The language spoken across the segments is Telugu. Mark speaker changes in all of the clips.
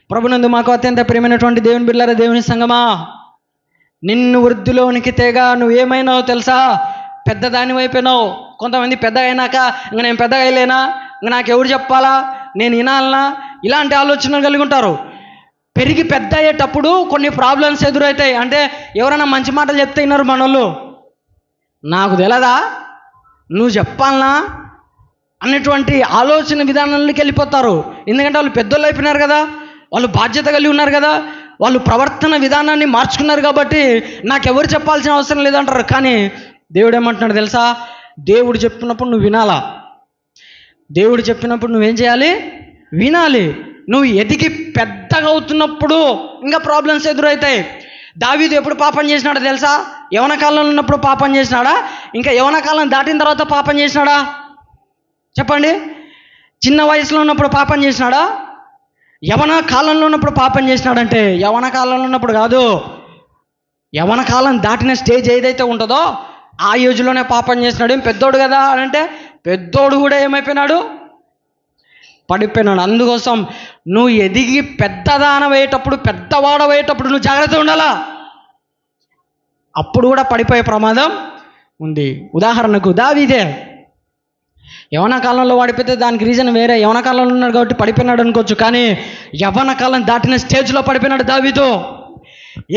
Speaker 1: ప్రభునందు మాకు అత్యంత ప్రియమైనటువంటి దేవుని బిడ్డలారా, దేవుని సంగమా, నిన్ను వృద్ధిలోనికి తేగా నువ్వేమైనావు తెలుసా? పెద్దదాని వైపోయినావు. కొంతమంది పెద్దగా అయినాక ఇంక నేను పెద్దగా అయ్యలేనా, ఇంక నాకు ఎవరు చెప్పాలా, నేను వినాలనా, ఇలాంటి ఆలోచనలు కలిగి ఉంటారు. పెరిగి పెద్ద అయ్యేటప్పుడు కొన్ని ప్రాబ్లమ్స్ ఎదురవుతాయి. అంటే ఎవరైనా మంచి మాటలు చెప్తే విన్నారు మనోళ్ళు, నాకు తెలదా, నువ్వు చెప్పాలనా అన్నటువంటి ఆలోచన విధానానికి వెళ్ళిపోతారు. ఎందుకంటే వాళ్ళు పెద్దోళ్ళు అయిపోయినారు కదా, వాళ్ళు బాధ్యత కలిగి ఉన్నారు కదా, వాళ్ళు ప్రవర్తన విధానాన్ని మార్చుకున్నారు కాబట్టి నాకెవరు చెప్పాల్సిన అవసరం లేదంటారు. కానీ దేవుడు ఏమంటున్నాడు తెలుసా? దేవుడు చెప్పినప్పుడు నువ్వు వినాలా. దేవుడు చెప్పినప్పుడు నువ్వేం చేయాలి? వినాలి. నువ్వు ఎదిగి పెద్దగా అవుతున్నప్పుడు ఇంకా ప్రాబ్లమ్స్ ఎదురవుతాయి. దావీదు ఎప్పుడు పాపం చేసినాడో తెలుసా? యవన కాలంలో ఉన్నప్పుడు పాపం చేసినాడా? ఇంకా యవన కాలం దాటిన తర్వాత పాపం చేసినాడా? చెప్పండి. చిన్న వయసులో ఉన్నప్పుడు పాపం చేసినాడా? యవన కాలంలో ఉన్నప్పుడు పాపం చేసినాడంటే యవన కాలంలో ఉన్నప్పుడు కాదు, యవన కాలం దాటిన స్టేజ్ ఏదైతే ఉంటుందో ఆ ఏజ్లోనే పాపం చేసినాడు. ఏం పెద్దోడు కదా అని అంటే పెద్దోడు కూడా ఏమైపోయినాడు? పడిపోయినాడు. అందుకోసం నువ్వు ఎదిగి పెద్దదానమయ్యేటప్పుడు, పెద్దవాడవయ్యేటప్పుడు నువ్వు జాగ్రత్త ఉండాలా. అప్పుడు కూడా పడిపోయే ప్రమాదం ఉంది. ఉదాహరణకు దావీదే యవన కాలంలో పడిపోతే దానికి రీజన్ వేరే. యవన కాలంలో ఉన్నాడు కాబట్టి పడిపోయినాడు అనుకోవచ్చు, కానీ యవన కాలం దాటిన స్టేజ్లో పడిపోయినాడు దావీదు.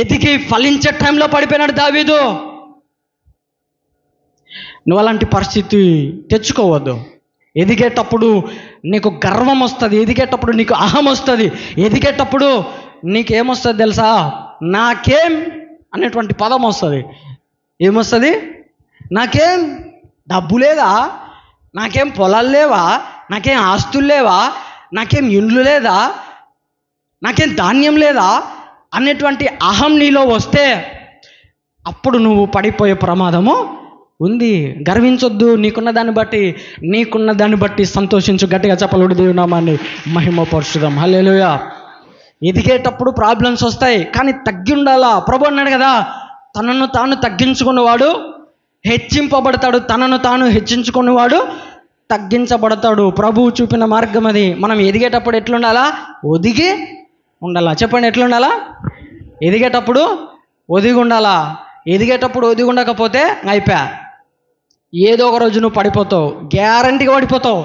Speaker 1: ఎదిగి ఫలించే టైంలో పడిపోయినాడు దావీదు. నువ్వు అలాంటి పరిస్థితి తెచ్చుకోవద్దు. ఎదిగేటప్పుడు నీకు గర్వం వస్తుంది, ఎదిగేటప్పుడు నీకు అహం వస్తుంది, ఎదిగేటప్పుడు నీకేమొస్తుంది తెలుసా? నాకేం అనేటువంటి పదం వస్తుంది. ఏమొస్తుంది? నాకేం డబ్బు లేదా, నాకేం పొలాలు లేవా, నాకేం ఆస్తులు లేవా, నాకేం ఇండ్లు లేదా, నాకేం ధాన్యం లేదా అనేటువంటి అహం నీలో వస్తే అప్పుడు నువ్వు పడిపోయే ప్రమాదము ఉంది. గర్వించొద్దు. నీకున్న దాన్ని బట్టి సంతోషించు. గట్టిగా చెప్పలుడు దేవుని నామాన్ని మహిమపరుచుదాం. హల్లెలూయా. ఎదిగేటప్పుడు ప్రాబ్లమ్స్ వస్తాయి, కానీ తగ్గి ఉండాలా. ప్రభు అన్నాడు కదా, తనను తాను తగ్గించుకున్నవాడు హెచ్చింపబడతాడు, తనను తాను హెచ్చించుకున్నవాడు తగ్గించబడతాడు. ప్రభువు చూపిన మార్గం అది. మనం ఎదిగేటప్పుడు ఎట్లుండాలా? ఒదిగి ఉండాలా. చెప్పండి, ఎట్లుండాలా? ఎదిగేటప్పుడు ఒదిగి ఉండాలా. ఎదిగేటప్పుడు ఒదిగి ఉండకపోతే అయిపోయా, ఏదో ఒక రోజు నువ్వు పడిపోతావు. గ్యారంటీగా పడిపోతావు,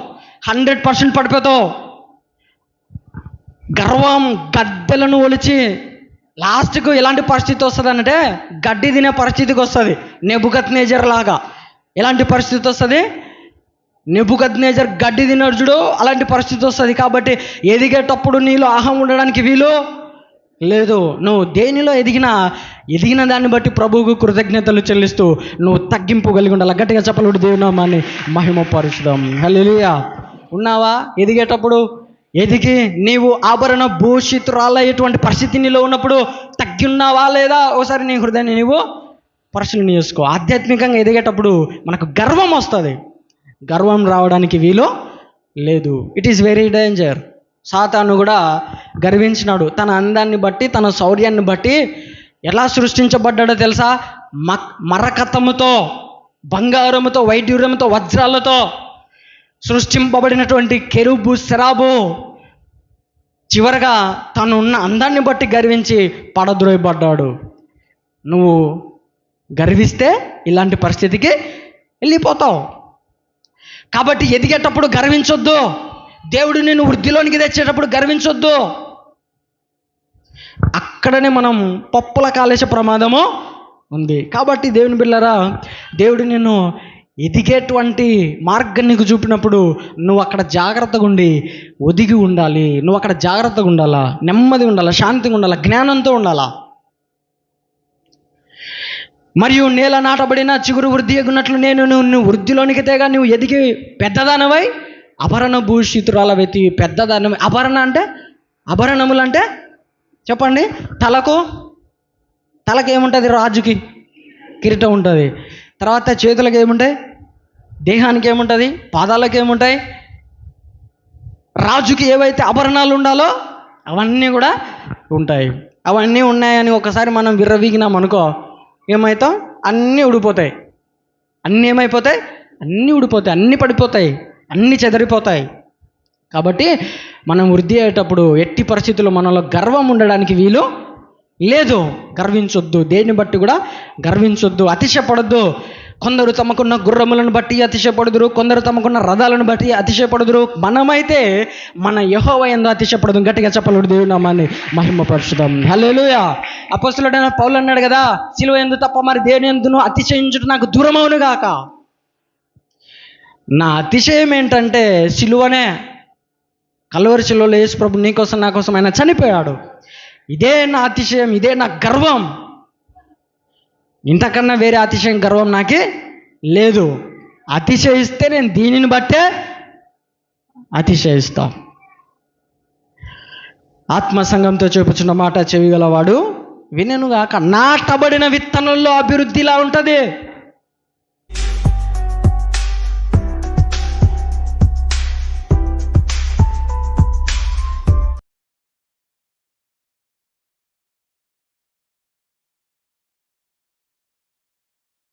Speaker 1: 100% పడిపోతావు. గర్వం గద్దెలను ఒలిచి లాస్ట్కు ఎలాంటి పరిస్థితి వస్తుంది అంటే గడ్డి తినే పరిస్థితికి వస్తుంది. నెబుకద్నెజర్ లాగా ఎలాంటి పరిస్థితి వస్తుంది? నెబుకద్నెజర్ గడ్డి తిన్నాడు చూడు, అలాంటి పరిస్థితి వస్తుంది. కాబట్టి ఎదిగేటప్పుడు నీలో అహం ఉండడానికి వీలు లేదు. నువ్వు దేనిలో ఎదిగిన దాన్ని బట్టి ప్రభువుకు కృతజ్ఞతలు చెల్లిస్తూ నువ్వు తగ్గింపు కలిగి ఉండాలి. గట్టిగా చెప్పలుడు దేవుని నామాన్ని మహిమపరుచుదాం. హల్లెలూయా. ఉన్నావా? ఎదిగేటప్పుడు ఎదిగి నీవు ఆభరణ భూషితురాలయ్యేటువంటి పరిస్థితి నీలో ఉన్నప్పుడు తగ్గి ఉన్నావా లేదా? ఒకసారి నీ హృదయాన్ని నీవు పరిశీలన చేసుకో. ఆధ్యాత్మికంగా ఎదిగేటప్పుడు మనకు గర్వం వస్తుంది. గర్వం రావడానికి వీలు లేదు. It is very danger. సాతాను కూడా గర్వించినాడు. తన అందాన్ని బట్టి, తన శౌర్యాన్ని బట్టి ఎలా సృష్టించబడ్డాడో తెలుసా? మరకతముతో, బంగారముతో, వైడ్యూర్యంతో, వజ్రాలతో సృష్టింపబడినటువంటి కెరూబు, సెరాబు చివరగా తను ఉన్న అందాన్ని బట్టి గర్వించి పడద్రోయబడ్డాడు. నువ్వు గర్విస్తే ఇలాంటి పరిస్థితికి వెళ్ళిపోతావు. కాబట్టి ఎదిగేటప్పుడు గర్వించొద్దు. దేవుడు నిన్ను వృద్ధిలోనికి తెచ్చేటప్పుడు గర్వించొద్దు. అక్కడనే మనం పప్పుల కాలేసే ప్రమాదము ఉంది. కాబట్టి దేవుని బిడ్డలారా, దేవుడు నిన్ను ఎదిగేటువంటి మార్గం నీకు చూపినప్పుడు నువ్వు అక్కడ జాగ్రత్తగా ఉండి ఒదిగి ఉండాలి. నువ్వు అక్కడ జాగ్రత్తగా ఉండాలా, నెమ్మది ఉండాలా, శాంతిగా ఉండాలా, జ్ఞానంతో ఉండాలా. మరియు నేల నాటబడిన చిగురు వృద్ధి ఎగున్నట్లు నేను నువ్వు వృద్ధిలోనికి తేగా నువ్వు ఎదిగి పెద్దదానవై ఆభరణ భూషితురాల వెతి. పెద్దదానం ఆభరణ అంటే, ఆభరణములు అంటే చెప్పండి. తలకు ఏముంటుంది? రాజుకి కిరీటం ఉంటుంది. తర్వాత చేతులకు ఏముంటాయి? దేహానికి ఏముంటుంది? పాదాలకు ఏముంటాయి? రాజుకి ఏవైతే ఆభరణాలు ఉండాలో అవన్నీ కూడా ఉంటాయి. అవన్నీ ఉన్నాయని ఒకసారి మనం విర్రవీగినాం అనుకో, ఏమవుతాం? అన్నీ ఊడిపోతాయి. అన్నీ ఏమైపోతాయి? అన్నీ ఊడిపోతాయి, అన్నీ పడిపోతాయి, అన్నీ చెదిరిపోతాయి. కాబట్టి మనం వృద్ధి అయ్యేటప్పుడు ఎట్టి పరిస్థితుల్లో మనలో గర్వం ఉండడానికి వీలు లేదు. గర్వించొద్దు, దేన్ని బట్టి కూడా గర్వించొద్దు, అతిశయపడొద్దు. కొందరు తమకున్న గుర్రములను బట్టి అతిశయపడుదురు, కొందరు తమకున్న రథాలను బట్టి అతిశయపడుదురు. మనమైతే మన యెహోవా యందు అతిశయపడదు. గట్టిగా చెప్పలేడు, దేవుని నామాన్ని మహిమపరచుదాం. హల్లెలూయా. అపోస్తలుడైన పౌలు అన్నాడు కదా, సిలువ యందు తప్ప మరి దేని యందును అతిశయించుట నాకు దూరమవును గాక. నా అతిశయం ఏంటంటే సిలువనే. కల్వరి సిలువలో యేసు ప్రభు నీ కోసం నా కోసం ఆయన చనిపోయాడు. ఇదే నా అతిశయం, ఇదే నా గర్వం. ఇంతకన్నా వేరే అతిశయం, గర్వం నాకే లేదు. అతిశయిస్తే నేను దీనిని బట్టే అతిశయిస్తా. ఆత్మసంఘంతో చెప్పుచున్న మాట చెవిగలవాడు వినెనుగాక. నాటబడిన విత్తనంలో అభివృద్ధి ఇలా ఉంటుంది.